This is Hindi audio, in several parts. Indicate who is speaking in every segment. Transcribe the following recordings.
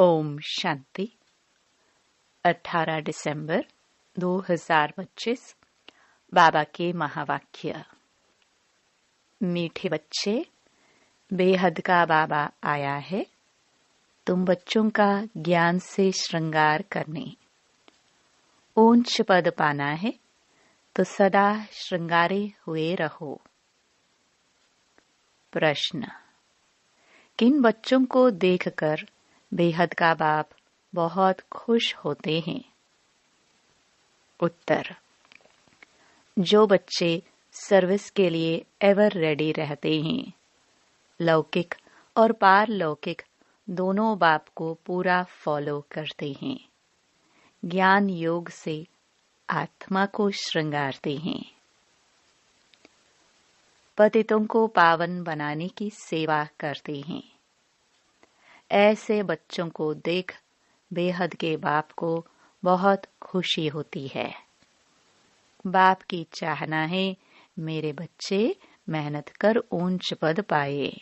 Speaker 1: ओम शांति। 18 दिसंबर 2025 बाबा के महावाक्य। मीठे बच्चे, बेहद का बाबा आया है तुम बच्चों का ज्ञान से श्रृंगार करने। ऊंच पद पाना है तो सदा श्रृंगारे हुए रहो। प्रश्न: किन बच्चों को देखकर बेहद का बाप बहुत खुश होते हैं? उत्तर: जो बच्चे सर्विस के लिए एवर रेडी रहते हैं, लौकिक और पारलौकिक दोनों बाप को पूरा फॉलो करते हैं, ज्ञान योग से आत्मा को श्रृंगारते हैं, पतितों को पावन बनाने की सेवा करते हैं, ऐसे बच्चों को देख बेहद के बाप को बहुत खुशी होती है। बाप की चाहना है मेरे बच्चे मेहनत कर ऊंच पद पाए।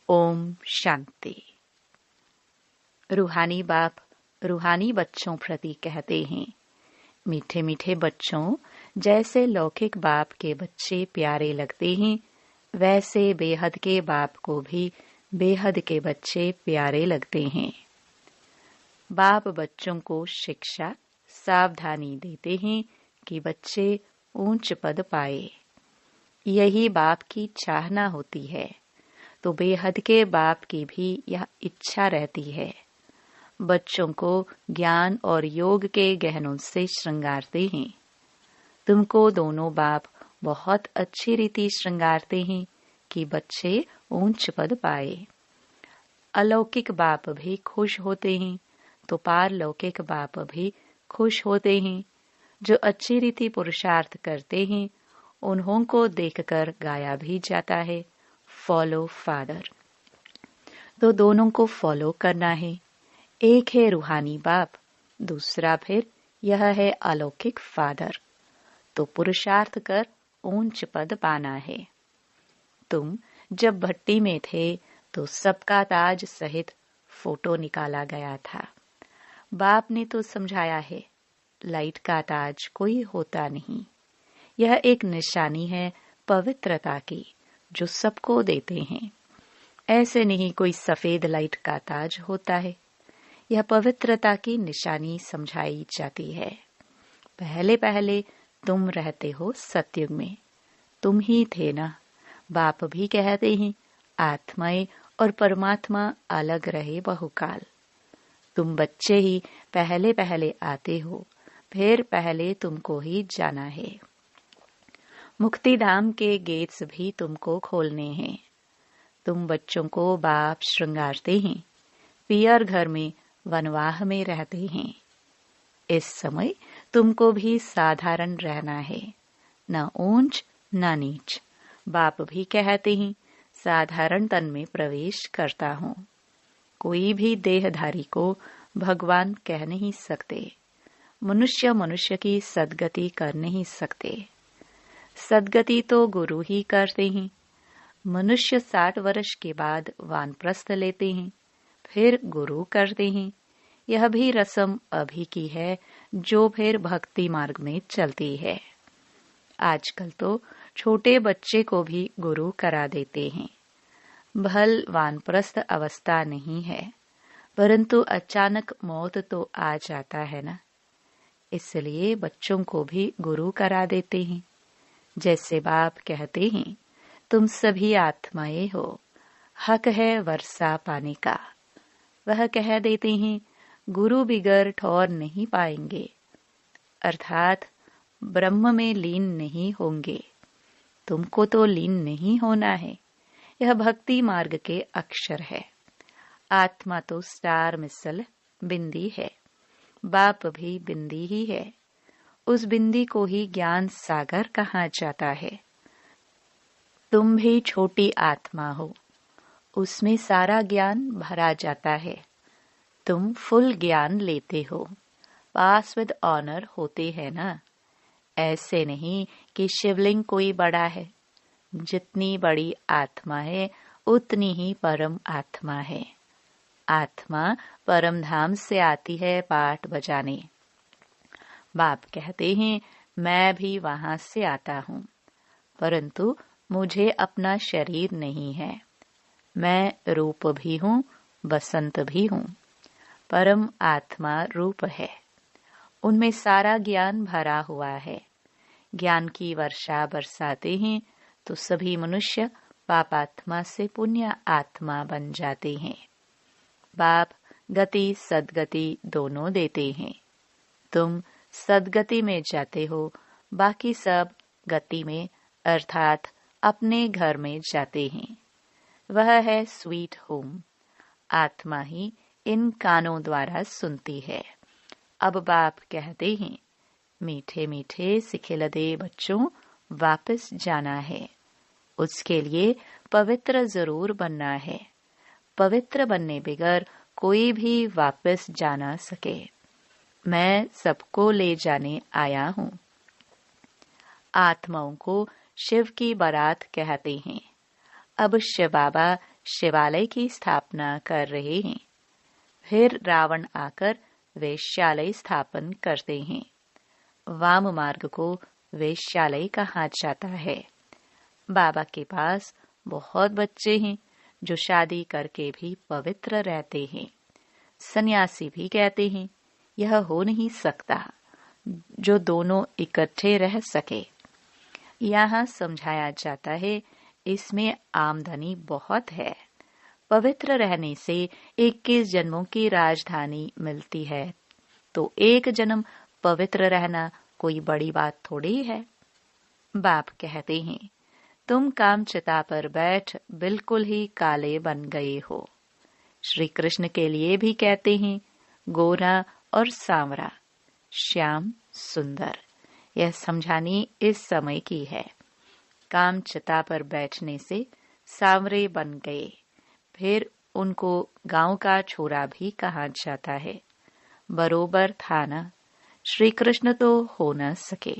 Speaker 1: ओम शांति। रूहानी बाप रूहानी बच्चों प्रति कहते हैं, मीठे मीठे बच्चों, जैसे लौकिक बाप के बच्चे प्यारे लगते हैं, वैसे बेहद के बाप को भी बेहद के बच्चे प्यारे लगते हैं। बाप बच्चों को शिक्षा सावधानी देते हैं कि बच्चे ऊंच पद पाए। यही बाप की चाहना होती है, तो बेहद के बाप की भी यह इच्छा रहती है। बच्चों को ज्ञान और योग के गहनों से श्रृंगारते हैं। तुमको दोनों बाप बहुत अच्छी रीति श्रृंगारते हैं कि बच्चे ऊंच पद पाए। अलौकिक बाप भी खुश होते हैं तो पारलौकिक बाप भी खुश होते हैं। जो अच्छी रीति पुरुषार्थ करते हैं, उन्हों को देखकर गाया भी जाता है, फॉलो फादर। तो दोनों को फॉलो करना है। एक है रूहानी बाप, दूसरा फिर यह है अलौकिक फादर। तो पुरुषार्थ कर ऊंच पद पाना है। तुम जब भट्टी में थे तो सबका ताज सहित फोटो निकाला गया था। बाप ने तो समझाया है, लाइट का ताज कोई होता नहीं, यह एक निशानी है पवित्रता की जो सबको देते हैं। ऐसे नहीं कोई सफेद लाइट का ताज होता है, यह पवित्रता की निशानी समझाई जाती है। पहले पहले तुम रहते हो सतयुग में, तुम ही थे ना। बाप भी कहते हैं आत्माएं और परमात्मा अलग रहे बहुकाल। तुम बच्चे ही पहले पहले आते हो, फिर पहले तुमको ही जाना है। मुक्ति धाम के गेट्स भी तुमको खोलने हैं। तुम बच्चों को बाप श्रृंगारते हैं। पियर घर में वनवाह में रहते हैं। इस समय तुमको भी साधारण रहना है, न ऊंच न नीच। बाप भी कहते हैं साधारण तन में प्रवेश करता हूँ। कोई भी देहधारी को भगवान कह नहीं सकते। मनुष्य मनुष्य की सद्गति कर नहीं सकते। सद्गति तो गुरु ही करते हैं। मनुष्य 60 वर्ष के बाद वानप्रस्थ लेते हैं, फिर गुरु करते हैं। यह भी रस्म अभी की है जो फिर भक्ति मार्ग में चलती है। आजकल तो छोटे बच्चे को भी गुरु करा देते हैं। भल वानप्रस्थ अवस्था नहीं है, परंतु अचानक मौत तो आ जाता है ना, इसलिए बच्चों को भी गुरु करा देते हैं। जैसे बाप कहते हैं तुम सभी आत्माएं हो, हक है वर्षा पाने का। वह कह देते हैं गुरु बिगर ठौर नहीं पाएंगे, अर्थात ब्रह्म में लीन नहीं होंगे। तुमको तो लीन नहीं होना है, यह भक्ति मार्ग के अक्षर है। आत्मा तो स्टार मिसल बिंदी है, बाप भी बिंदी ही है। उस बिंदी को ही ज्ञान सागर कहा जाता है। तुम भी छोटी आत्मा हो, उसमें सारा ज्ञान भरा जाता है। तुम फुल ज्ञान लेते हो, पास विद ऑनर होते हैं ना। ऐसे नहीं कि शिवलिंग कोई बड़ा है। जितनी बड़ी आत्मा है उतनी ही परम आत्मा है। आत्मा परम धाम से आती है पाट बजाने। बाप कहते हैं मैं भी वहां से आता हूँ, परंतु मुझे अपना शरीर नहीं है। मैं रूप भी हूँ, बसंत भी हूँ। परम आत्मा रूप है, उनमें सारा ज्ञान भरा हुआ है। ज्ञान की वर्षा बरसाते हैं तो सभी मनुष्य पापात्मा से पुण्य आत्मा बन जाते हैं। बाप गति सदगति दोनों देते हैं। तुम सदगति में जाते हो, बाकी सब गति में अर्थात अपने घर में जाते हैं। वह है स्वीट होम। आत्मा ही इन कानों द्वारा सुनती है। अब बाप कहते हैं मीठे मीठे सिखिलदे बच्चों, वापस जाना है। उसके लिए पवित्र जरूर बनना है। पवित्र बनने बगैर कोई भी वापस जा ना सके। मैं सबको ले जाने आया हूँ। आत्माओं को शिव की बारात कहते हैं। अब शिव बाबा शिवालय की स्थापना कर रहे हैं। फिर रावण आकर वेश्यालय स्थापन करते हैं। वाम मार्ग को वेश्यालय कहा जाता है। बाबा के पास बहुत बच्चे हैं जो शादी करके भी पवित्र रहते हैं। सन्यासी भी कहते हैं यह हो नहीं सकता जो दोनों इकट्ठे रह सके। यहाँ समझाया जाता है इसमें आमदनी बहुत है। पवित्र रहने से 21 जन्मों की राजधानी मिलती है, तो एक जन्म पवित्र रहना कोई बड़ी बात थोड़ी है। बाप कहते हैं तुम कामचिता पर बैठ बिल्कुल ही काले बन गए हो। श्री कृष्ण के लिए भी कहते हैं गोरा और सांवरा, श्याम सुंदर। यह समझानी इस समय की है। कामचिता पर बैठने से सांवरे बन गए, फिर उनको गांव का छोरा भी कहा जाता है। बरोबर था ना। श्री कृष्ण तो हो न सके।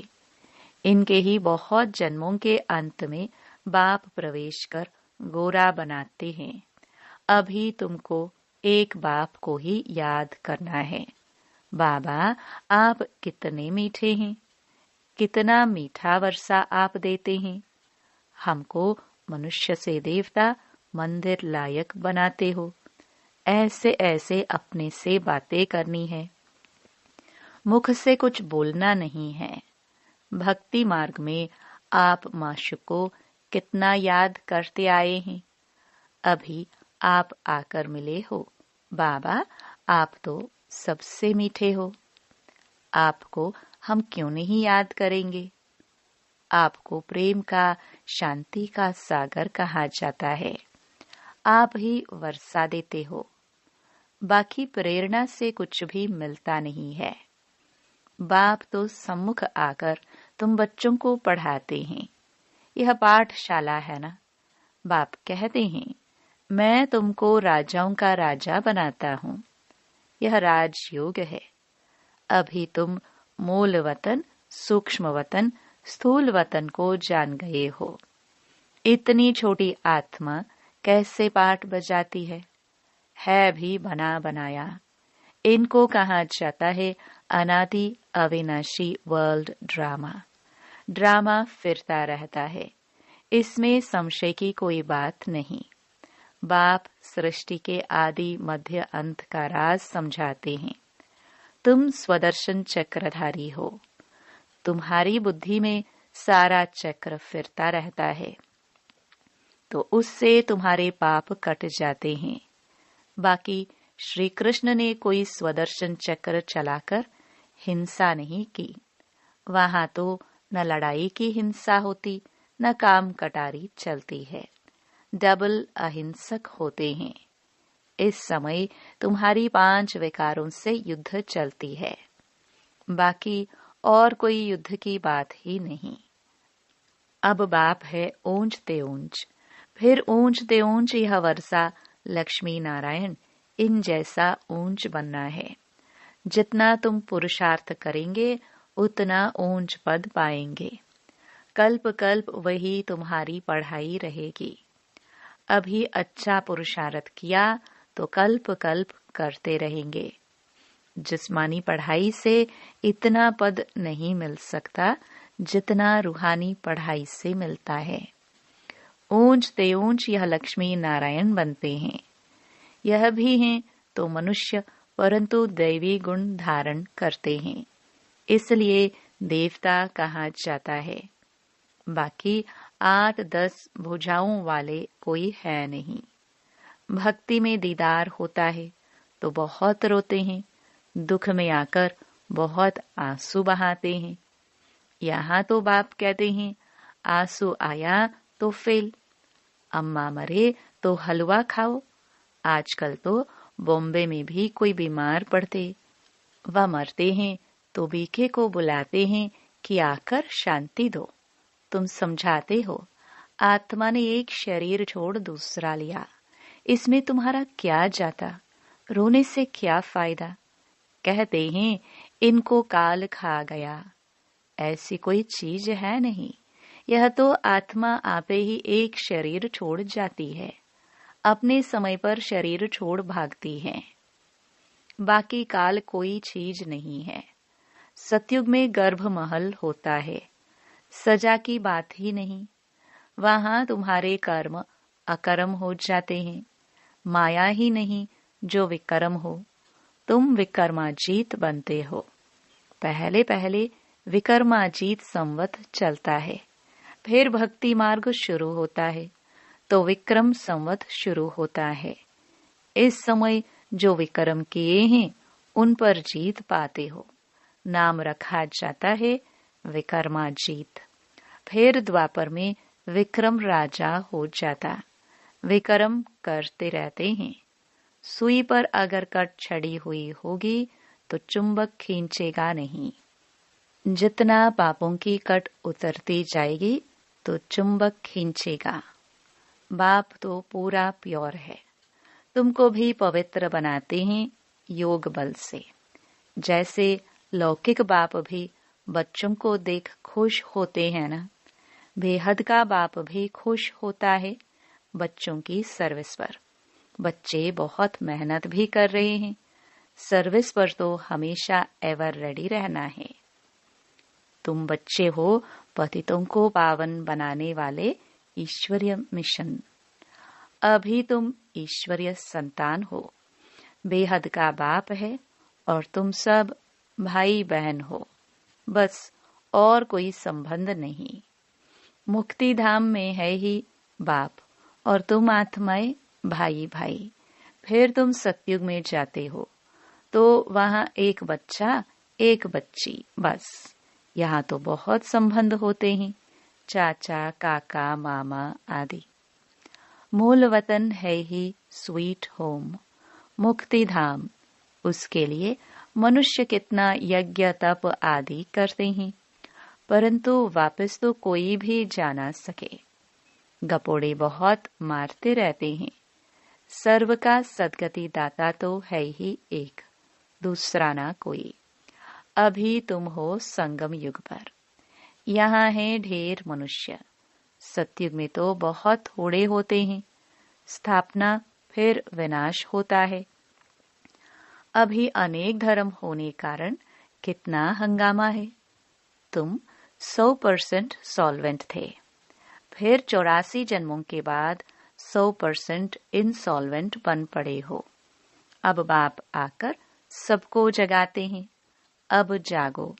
Speaker 1: इनके ही बहुत जन्मों के अंत में बाप प्रवेश कर गोरा बनाते हैं। अभी तुमको एक बाप को ही याद करना है। बाबा आप कितने मीठे हैं, कितना मीठा वर्षा आप देते हैं। हमको मनुष्य से देवता मंदिर लायक बनाते हो। ऐसे ऐसे अपने से बातें करनी है, मुख से कुछ बोलना नहीं है। भक्ति मार्ग में आप माशु को कितना याद करते आए हैं। अभी आप आकर मिले हो। बाबा आप तो सबसे मीठे हो, आपको हम क्यों नहीं याद करेंगे। आपको प्रेम का, शांति का सागर कहा जाता है। आप ही वर्षा देते हो, बाकी प्रेरणा से कुछ भी मिलता नहीं है। बाप तो सम्मुख आकर तुम बच्चों को पढ़ाते हैं। यह पाठशाला है ना। बाप कहते हैं मैं तुमको राजाओं का राजा बनाता हूँ। यह राजयोग है। अभी तुम मूल वतन, सूक्ष्म वतन, स्थूल वतन को जान गए हो। इतनी छोटी आत्मा कैसे पाठ बजाती है भी बना बनाया। इनको कहा जाता है अनादि अविनाशी वर्ल्ड ड्रामा। ड्रामा फिरता रहता है, इसमें संशय की कोई बात नहीं। बाप सृष्टि के आदि मध्य अंत का राज समझाते हैं। तुम स्वदर्शन चक्रधारी हो। तुम्हारी बुद्धि में सारा चक्र फिरता रहता है, तो उससे तुम्हारे पाप कट जाते हैं। बाकी श्री कृष्ण ने कोई स्वदर्शन चक्र चलाकर हिंसा नहीं की। वहां तो न लड़ाई की हिंसा होती, न काम कटारी चलती है। डबल अहिंसक होते हैं। इस समय तुम्हारी 5 विकारों से युद्ध चलती है। बाकी और कोई युद्ध की बात ही नहीं। अब बाप है ऊंच ते ऊंच, फिर ऊंच ते ऊंच यह वर्षा लक्ष्मी नारायण इन जैसा ऊंच बनना है। जितना तुम पुरुषार्थ करेंगे उतना ऊंच पद पाएंगे। कल्प कल्प वही तुम्हारी पढ़ाई रहेगी। अभी अच्छा पुरुषार्थ किया तो कल्प कल्प करते रहेंगे। जिस्मानी पढ़ाई से इतना पद नहीं मिल सकता जितना रूहानी पढ़ाई से मिलता है। ऊंच ते ऊंच यह लक्ष्मी नारायण बनते हैं। यह भी हैं तो मनुष्य, परंतु दैवी गुण धारण करते हैं, इसलिए देवता कहा जाता है। बाकी 8-10 भुजाओं वाले कोई है नहीं। भक्ति में दीदार होता है तो बहुत रोते हैं, दुख में आकर बहुत आंसू बहाते हैं। यहाँ तो बाप कहते हैं आंसू आया तो फेल, अम्मा मरे तो हलवा खाओ। आजकल तो बॉम्बे में भी कोई बीमार पड़ते व मरते हैं तो बीके को बुलाते हैं कि आकर शांति दो। तुम समझाते हो आत्मा ने एक शरीर छोड़ दूसरा लिया, इसमें तुम्हारा क्या जाता, रोने से क्या फायदा। कहते हैं इनको काल खा गया, ऐसी कोई चीज है नहीं। यह तो आत्मा आपे ही एक शरीर छोड़ जाती है, अपने समय पर शरीर छोड़ भागती है। बाकी काल कोई चीज नहीं है। सतयुग में गर्भ महल होता है, सजा की बात ही नहीं। वहां तुम्हारे कर्म अकर्म हो जाते हैं, माया ही नहीं जो विकर्म हो। तुम विकर्माजीत बनते हो। पहले पहले विकर्माजीत संवत चलता है, फिर भक्ति मार्ग शुरू होता है तो विक्रम संवत शुरू होता है। इस समय जो विक्रम किए हैं उन पर जीत पाते हो, नाम रखा जाता है विकर्माजीत। फिर द्वापर में विक्रम राजा हो जाता। विक्रम करते रहते हैं। सुई पर अगर कट छड़ी हुई होगी तो चुंबक खींचेगा नहीं। जितना पापों की कट उतरती जाएगी तो चुंबक खींचेगा। बाप तो पूरा प्योर है, तुमको भी पवित्र बनाते हैं योग बल से। जैसे लौकिक बाप भी बच्चों को देख खुश होते हैं ना, बेहद का बाप भी खुश होता है बच्चों की सर्विस पर। बच्चे बहुत मेहनत भी कर रहे हैं, सर्विस पर तो हमेशा एवर रेडी रहना है। तुम बच्चे हो पतितों को पावन बनाने वाले ईश्वरीय मिशन। अभी तुम ईश्वरीय संतान हो, बेहद का बाप है और तुम सब भाई बहन हो, बस और कोई संबंध नहीं। मुक्ति धाम में है ही बाप और तुम आत्माएं भाई भाई। फिर तुम सतयुग में जाते हो तो वहां एक बच्चा एक बच्ची, बस। यहाँ तो बहुत संबंध होते हैं, चाचा काका मामा आदि। मूल वतन है ही स्वीट होम, मुक्ति धाम। उसके लिए मनुष्य कितना यज्ञ तप आदि करते हैं, परंतु वापस तो कोई भी जा ना सके। गपोड़े बहुत मारते रहते हैं। सर्व का सदगति दाता तो है ही एक, दूसरा ना कोई। अभी तुम हो संगम युग पर, यहाँ है ढेर मनुष्य। सतयुग में तो बहुत थोड़े होते हैं, स्थापना फिर विनाश होता है। अभी अनेक धर्म होने कारण कितना हंगामा है। तुम 100% सॉल्वेंट थे, फिर 84 जन्मों के बाद 100% इंसॉल्वेंट बन पड़े हो। अब बाप आकर सबको जगाते हैं। अब जागो,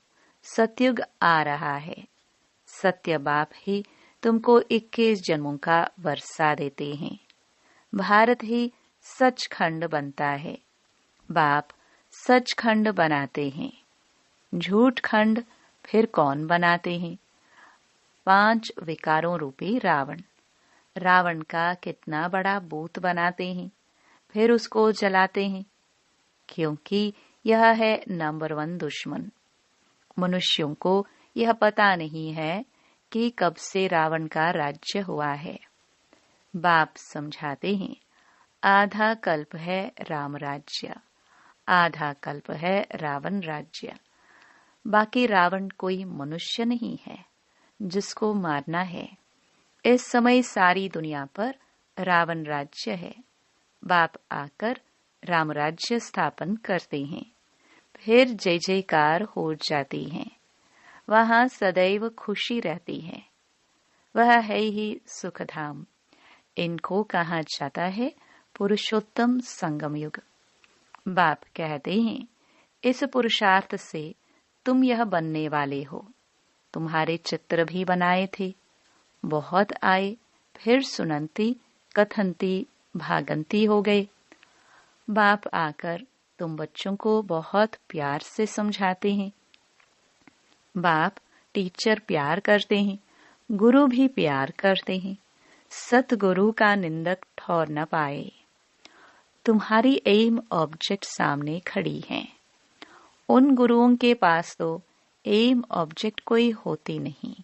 Speaker 1: सतयुग आ रहा है। सत्य बाप ही तुमको 21 जन्मों का वर्षा देते हैं। भारत ही सचखंड बनता है। बाप सचखंड बनाते हैं। झूठ खंड फिर कौन बनाते हैं? 5 विकारों रूपी रावण। रावण का कितना बड़ा बूत बनाते हैं, फिर उसको जलाते हैं, क्योंकि यह है नंबर 1 दुश्मन। मनुष्यों को यह पता नहीं है कि कब से रावण का राज्य हुआ है। बाप समझाते हैं आधा कल्प है राम राज्य, आधा कल्प है रावण राज्य। बाकी रावण कोई मनुष्य नहीं है जिसको मारना है। इस समय सारी दुनिया पर रावण राज्य है। बाप आकर राम राज्य स्थापन करते हैं, फिर जय जयकार हो जाती है। वहाँ सदैव खुशी रहती है। वह है ही सुखधाम। इनको कहा जाता है पुरुषोत्तम संगम युग। बाप कहते हैं, इस पुरुषार्थ से तुम यह बनने वाले हो। तुम्हारे चित्र भी बनाए थे, बहुत आए, फिर सुनंती कथंती भागंती हो गए। बाप आकर तुम बच्चों को बहुत प्यार से समझाते हैं। बाप टीचर प्यार करते हैं, गुरु भी प्यार करते हैं। सतगुरु का निंदक ठहर न पाए। तुम्हारी एम ऑब्जेक्ट सामने खड़ी है। उन गुरुओं के पास तो एम ऑब्जेक्ट कोई होती नहीं।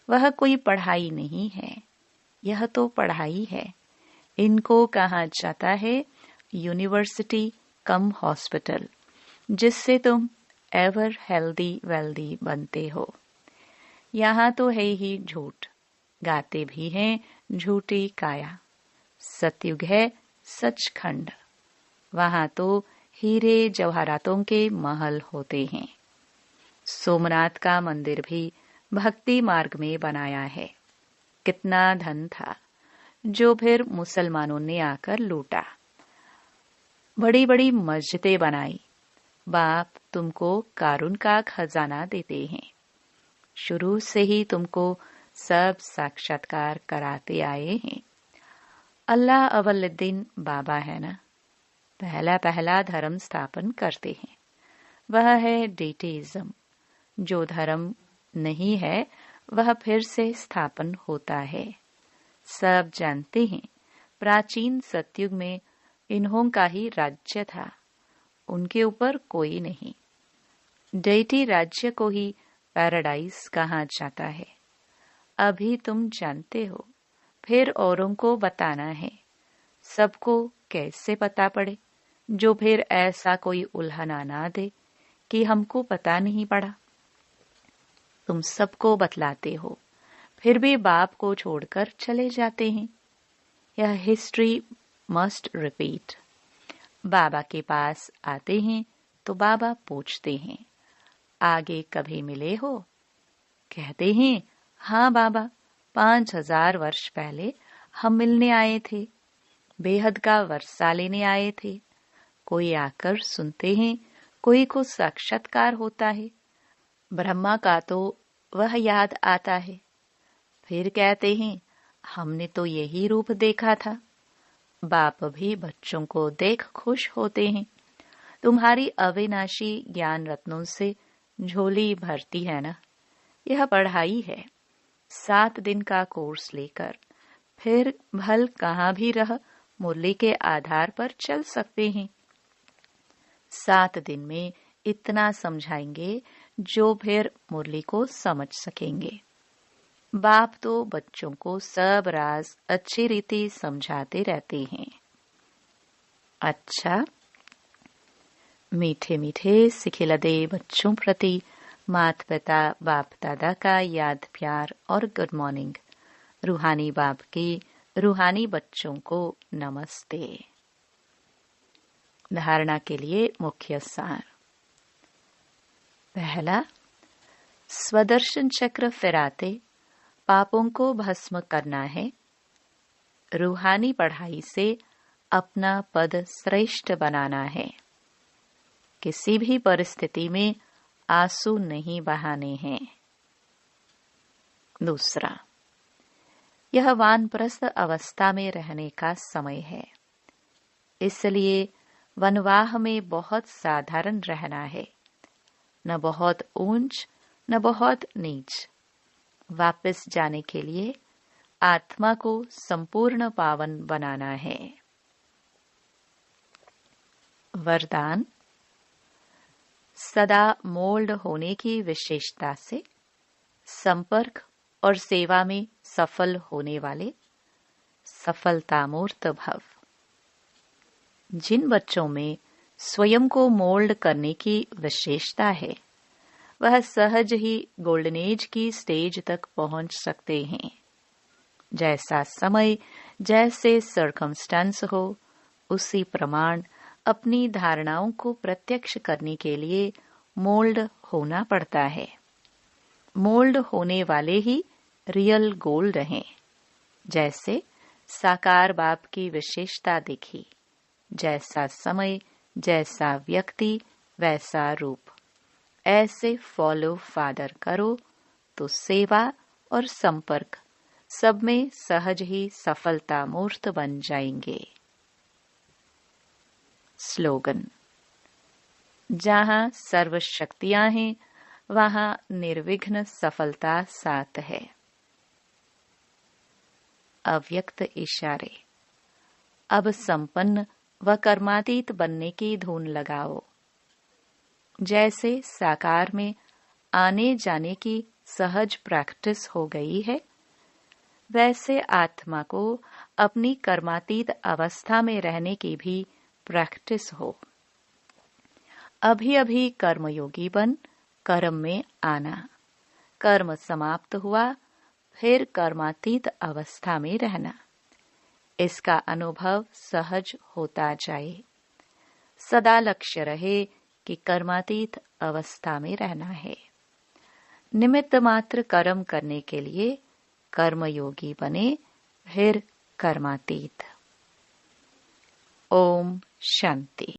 Speaker 1: वह कोई पढ़ाई नहीं है, यह तो पढ़ाई है। इनको कहा जाता है यूनिवर्सिटी कम हॉस्पिटल, जिससे तुम एवर हेल्दी वेल्दी बनते हो। यहाँ तो है ही झूठ, गाते भी हैं झूठी काया। सतयुग है सचखंड, वहाँ तो हीरे जवाहरातों के महल होते हैं। सोमनाथ का मंदिर भी भक्ति मार्ग में बनाया है। कितना धन था जो फिर मुसलमानों ने आकर लूटा। बड़ी बड़ी मस्जिदें बनाई। बाप तुमको कारून का खजाना देते हैं। शुरू से ही तुमको सब साक्षात्कार कराते आए हैं। अल्लाह अवलुद्दीन बाबा है ना, पहला धर्म स्थापन करते हैं। वह है डेटिज्म। जो धर्म नहीं है वह फिर से स्थापन होता है। सब जानते हैं प्राचीन सतयुग में इन्हों का ही राज्य था, उनके ऊपर कोई नहीं। डेटी राज्य को ही पैराडाइज कहा जाता है। अभी तुम जानते हो, फिर औरों को बताना है। सबको कैसे पता पड़े, जो फिर ऐसा कोई उल्हाना ना दे कि हमको पता नहीं पड़ा। तुम सबको बतलाते हो, फिर भी बाप को छोड़कर चले जाते हैं। यह हिस्ट्री मस्ट रिपीट। बाबा के पास आते हैं तो बाबा पूछते हैं, आगे कभी मिले हो? कहते हैं, हाँ बाबा, 5000 वर्ष पहले हम मिलने आए थे। बेहद का वर्षा लेने आए थे। कोई आकर सुनते हैं, कोई को साक्षात्कार होता है। ब्रह्मा का तो वह याद आता है। फिर कहते हैं, हमने तो यही रूप देखा था। बाप भी बच्चों को देख खुश होते हैं। तुम्हारी अविनाशी ज्ञान रत्नों से झोली भरती है ना। यह पढ़ाई है। 7 दिन का कोर्स लेकर फिर भल कहाँ भी रह मुरली के आधार पर चल सकते हैं। 7 दिन में इतना समझाएंगे जो फिर मुरली को समझ सकेंगे। बाप तो बच्चों को सब राज अच्छी रीति समझाते रहते हैं। अच्छा, मीठे मीठे सिखिलदे बच्चों प्रति माता पिता बाप दादा का याद प्यार और गुड मॉर्निंग। रूहानी बाप की रूहानी बच्चों को नमस्ते। धारणा के लिए मुख्य सार। पहला, स्वदर्शन चक्र फिराते पापों को भस्म करना है। रूहानी पढ़ाई से अपना पद श्रेष्ठ बनाना है। किसी भी परिस्थिति में आंसू नहीं बहाने हैं। दूसरा, यह वानप्रस्थ अवस्था में रहने का समय है, इसलिए वनवाह में बहुत साधारण रहना है, न बहुत ऊंच न बहुत नीच। वापस जाने के लिए आत्मा को संपूर्ण पावन बनाना है। वरदान, सदा मोल्ड होने की विशेषता से संपर्क और सेवा में सफल होने वाले सफलतामूर्त भव। जिन बच्चों में स्वयं को मोल्ड करने की विशेषता है, वह सहज ही गोल्डन एज की स्टेज तक पहुंच सकते हैं। जैसा समय, जैसे सर्कमस्टेंस हो, उसी प्रमाण अपनी धारणाओं को प्रत्यक्ष करने के लिए मोल्ड होना पड़ता है। मोल्ड होने वाले ही रियल गोल्ड हैं। जैसे साकार बाप की विशेषता दिखी, जैसा समय, जैसा व्यक्ति, वैसा रूप। ऐसे फॉलो फादर करो तो सेवा और संपर्क सब में सहज ही सफलता मूर्त बन जाएंगे। स्लोगन: जहां सर्व शक्तियां हैं वहां निर्विघ्न सफलता साथ है। अव्यक्त इशारे: अब संपन्न व कर्मातीत बनने की धुन लगाओ। जैसे साकार में आने जाने की सहज प्रैक्टिस हो गई है, वैसे आत्मा को अपनी कर्मातीत अवस्था में रहने की भी प्रैक्टिस हो। अभी अभी कर्मयोगी बन कर्म में आना, कर्म समाप्त हुआ फिर कर्मातीत अवस्था में रहना। इसका अनुभव सहज होता जाए। सदा लक्ष्य रहे कि कर्मातीत अवस्था में रहना है। निमित्त मात्र कर्म करने के लिए कर्मयोगी बने, फिर कर्मातीत। ओम शांति।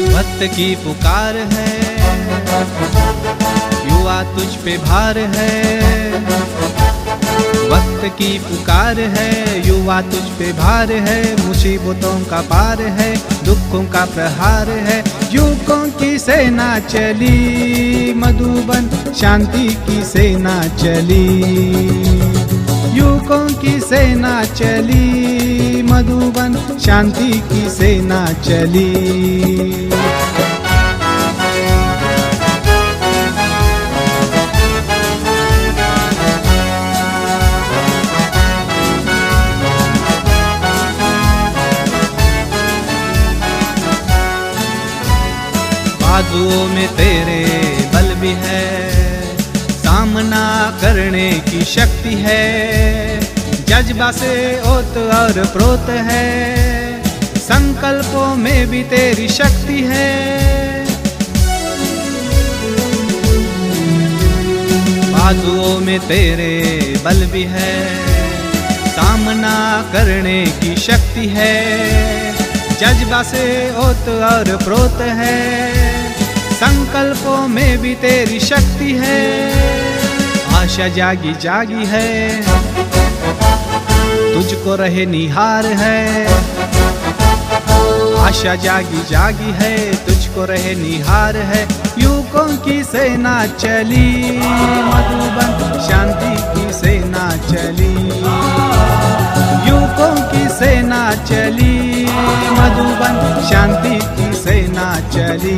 Speaker 2: भक्त की पुकार है, युवा तुझ पे भार है। वक्त की पुकार है, युवा तुझ पे भार है। मुसीबतों का पार है, दुखों का प्रहार है। युगों की सेना चली मधुबन, शांति की सेना चली। युगों की सेना चली मधुबन, शांति की सेना चली। बाजुओं में तेरे बल भी है, सामना करने की शक्ति है। जज्बा से ओत और प्रोत है, संकल्पों में भी तेरी शक्ति है। बाजुओं में तेरे बल भी है, सामना करने की शक्ति है। जज्बा से ओत और प्रोत है, संकल्पों में भी तेरी शक्ति है। आशा जागी जागी है, तुझको रहे निहार है। आशा जागी जागी है, तुझको रहे निहार है। युगों की सेना चली मधुबन, शांति की सेना चली। युगों की सेना चली मधुबन, शांति की सेना चली।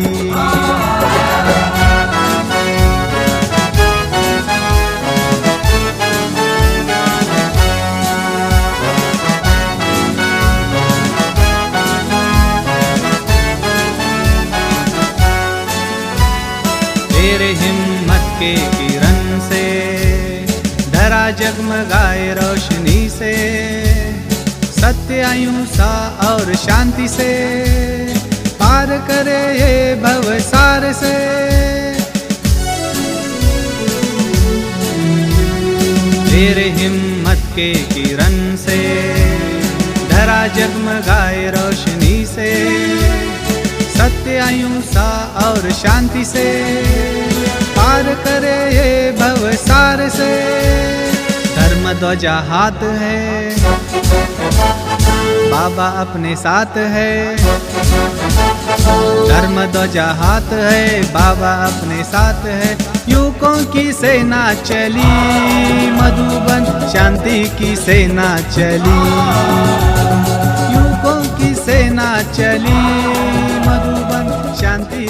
Speaker 2: तेरे हिम्मत के किरण से धरा जगमगाए रोशनी से। सत्य अहिंसा और शांति से पार करे ये भवसार से। तेरे हिम्मत के किरण से धरा जगमगाए रोशनी से। सत्य अहिंसा और शांति से पार करे ये भवसार से। धर्म ध्वजा हाथ है, बाबा अपने साथ है। धर्म ध्वजा हाथ है, बाबा अपने साथ है। युगों की सेना चली मधुबन, शांति की सेना चली। युगों की सेना चली मधुबन, शांति